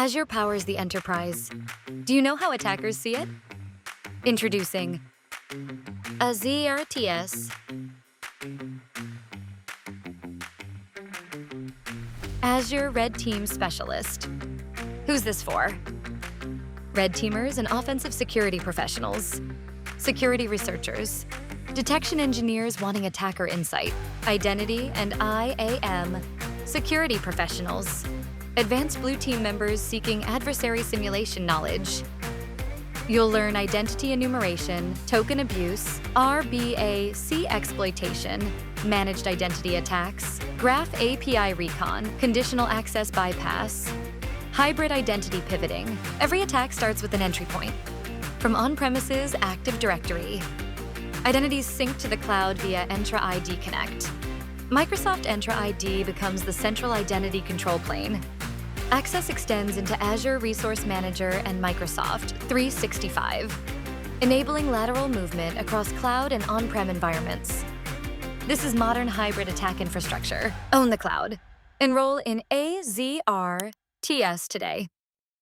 Azure powers the enterprise. Do you know how attackers see it? Introducing AzRTS, Azure Red Team Specialist. Who's this for? Red teamers and offensive security professionals, security researchers, detection engineers wanting attacker insight, identity and IAM, security professionals, advanced blue team members seeking adversary simulation knowledge. You'll learn identity enumeration, token abuse, RBAC exploitation, managed identity attacks, graph API recon, conditional access bypass, hybrid identity pivoting. Every attack starts with an entry point. From on-premises Active Directory. Identities sync to the cloud via Entra ID Connect. Microsoft Entra ID becomes the central identity control plane. Access extends into Azure Resource Manager and Microsoft 365, enabling lateral movement across cloud and on-prem environments. This is modern hybrid attack infrastructure. Own the cloud. Enroll in AzRTS today.